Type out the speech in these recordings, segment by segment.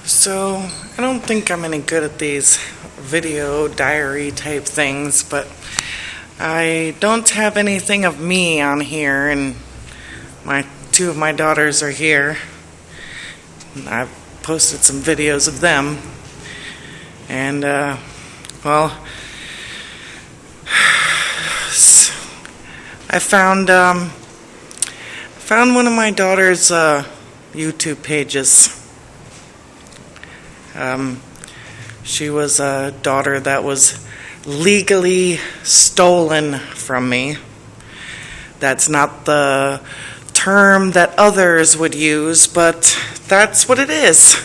So, I don't think I'm any good at these video diary type things, but I don't have anything of me on here, and two of my daughters are here. I've posted some videos of them, and I found one of my daughter's YouTube pages. She was a daughter that was legally stolen from me. That's not the term that others would use, but that's what it is.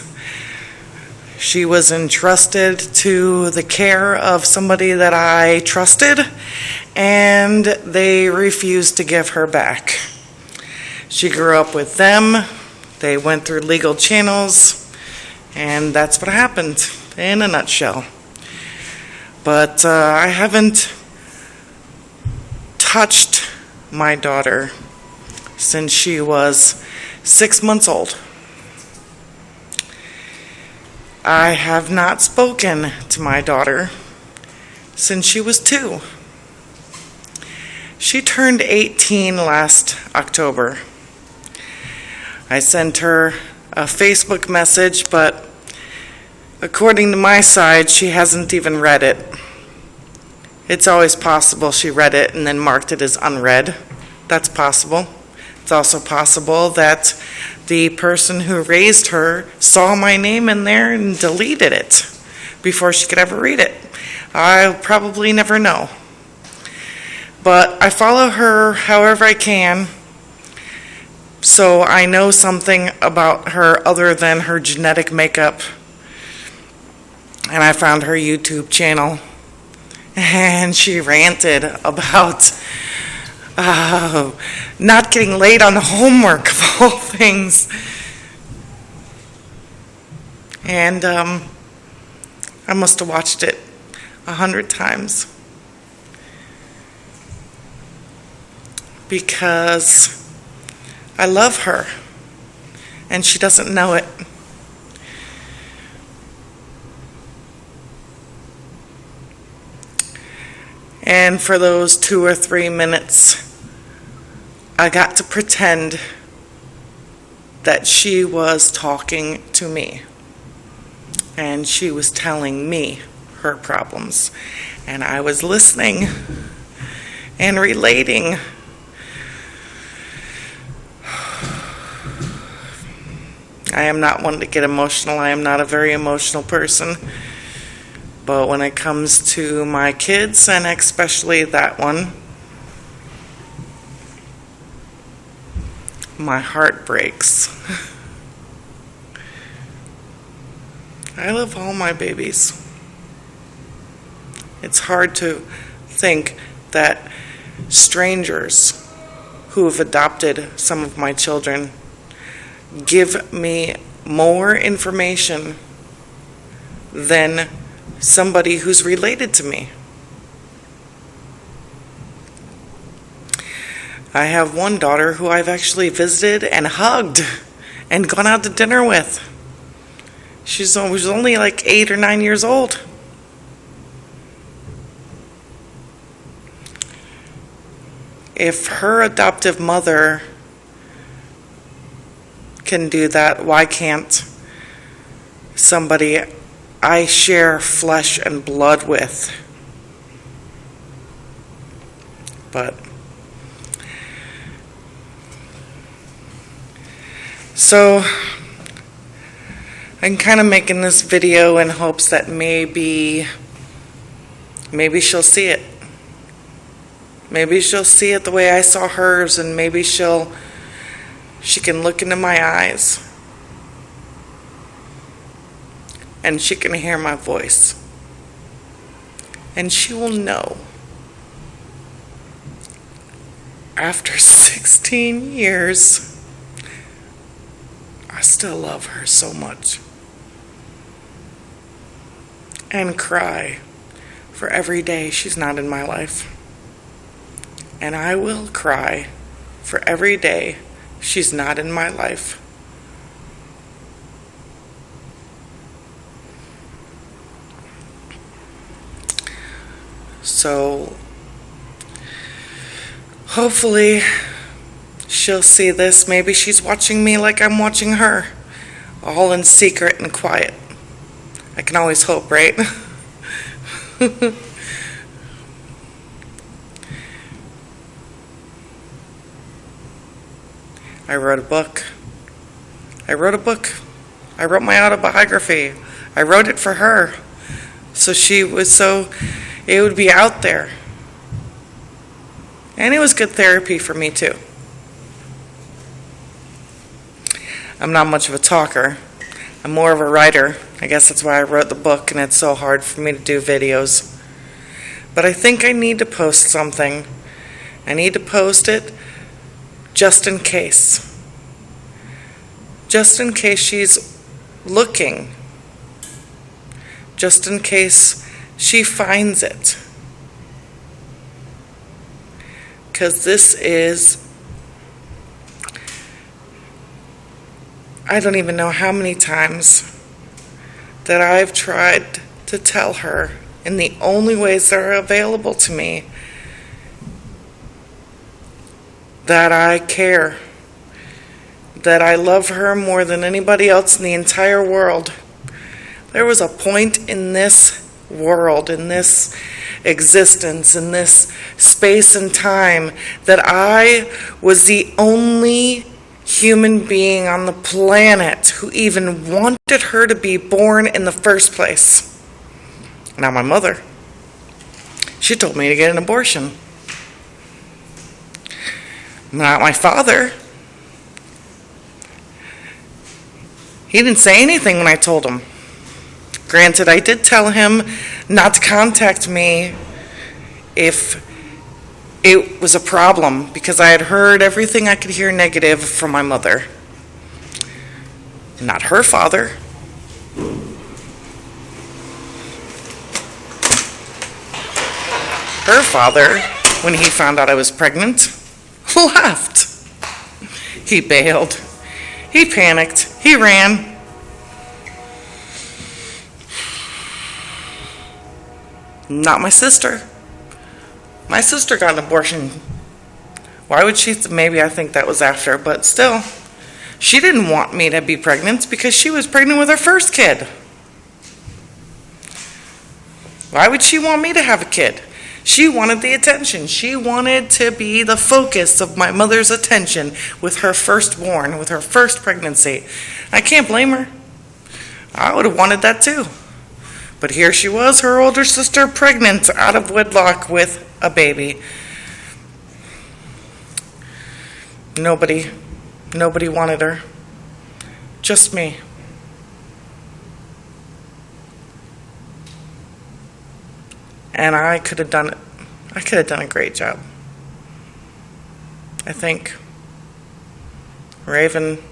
She was entrusted to the care of somebody that I trusted, and they refused to give her back. She grew up with them. They went through legal channels, and that's what happened in a nutshell. But I haven't touched my daughter since she was 6 months old. I have not spoken to my daughter since she was 2. She turned 18 last October. I sent her a Facebook message, but according to my side, she hasn't even read it. It's always possible she read it and then marked it as unread. That's possible. It's also possible that the person who raised her saw my name in there and deleted it before she could ever read it. I'll probably never know. But I follow her however I can, so I know something about her other than her genetic makeup. And I found her YouTube channel, and she ranted about not getting late on homework, of all things. And I must have watched it 100 times. Because I love her, and she doesn't know it. And for those 2 or 3 minutes, I got to pretend that she was talking to me. And she was telling me her problems. And I was listening and relating. I am not one to get emotional. I am not a very emotional person. But when it comes to my kids, and especially that one, my heart breaks. I love all my babies. It's hard to think that strangers who have adopted some of my children give me more information than somebody who's related to me. I have one daughter who I've actually visited and hugged and gone out to dinner with. She was only like 8 or 9 years old. If her adoptive mother can do that, why can't somebody I share flesh and blood with? But so I'm kind of making this video in hopes that maybe she'll see it. Maybe she'll see it the way I saw hers, and maybe she can look into my eyes. And she can hear my voice. And she will know, after 16 years, I still love her so much. And cry for every day she's not in my life. And I will cry for every day she's not in my life. So hopefully she'll see this. Maybe she's watching me like I'm watching her, all in secret and quiet. I can always hope, right? I wrote a book. I wrote my autobiography. I wrote it for her. So it would be out there. And it was good therapy for me too. I'm not much of a talker. I'm more of a writer. I guess that's why I wrote the book, and it's so hard for me to do videos. But I think I need to post something. I need to post it just in case. Just in case she's looking. Just in case she finds it. Because this is, I don't even know how many times that I've tried to tell her in the only ways that are available to me that I care, that I love her more than anybody else in the entire world. There was a point in this world, in this existence, in this space and time, that I was the only human being on the planet who even wanted her to be born in the first place. Now my mother, she told me to get an abortion. Not my father. He didn't say anything when I told him. Granted, I did tell him not to contact me if it was a problem, because I had heard everything I could hear negative from my mother. Not her father. Her father, when he found out I was pregnant, laughed. He bailed. He panicked. He ran. Not my sister. My sister got an abortion. Why would she? Maybe I think that was after, but still. She didn't want me to be pregnant because she was pregnant with her first kid. Why would she want me to have a kid? She wanted the attention. She wanted to be the focus of my mother's attention with her firstborn, with her first pregnancy. I can't blame her. I would have wanted that too. But here she was, her older sister, pregnant out of wedlock with a baby. Nobody wanted her. Just me. And I could have done it. I could have done a great job. I think. Raven,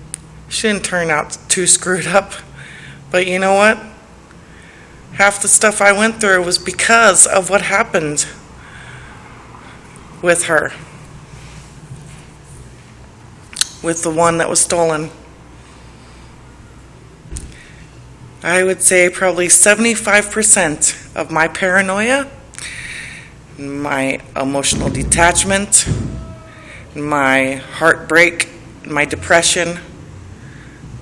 she didn't turn out too screwed up. But you know what? Half the stuff I went through was because of what happened with her. With the one that was stolen. I would say probably 75% of my paranoia, my emotional detachment, my heartbreak, my depression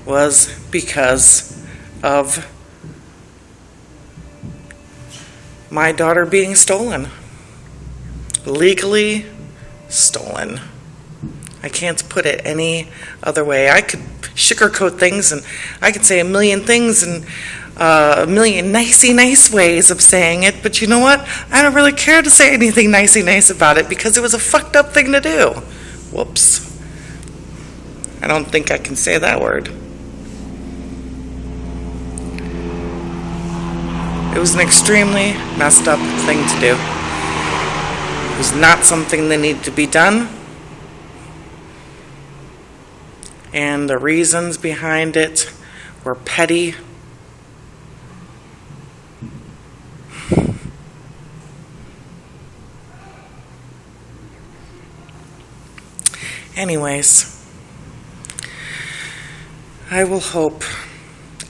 was because of my daughter being stolen. Legally stolen. I can't put it any other way. I could sugarcoat things, and I could say a million things and a million nice ways of saying it, but you know what? I don't really care to say anything nice about it because it was a fucked up thing to do. Whoops. I don't think I can say that word. It was an extremely messed up thing to do. It was not something that needed to be done. And the reasons behind it were petty. Anyways, I will hope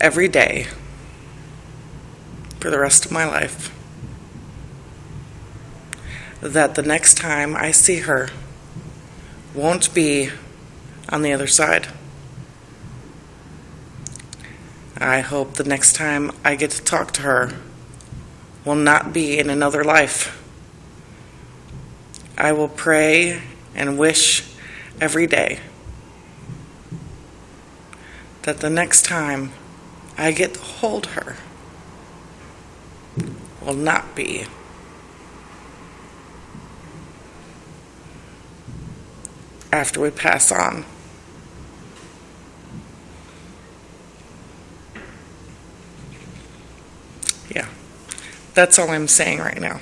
every day for the rest of my life that the next time I see her won't be on the other side. I hope the next time I get to talk to her will not be in another life. I will pray and wish every day that the next time I get to hold her will not be after we pass on. Yeah, that's all I'm saying right now.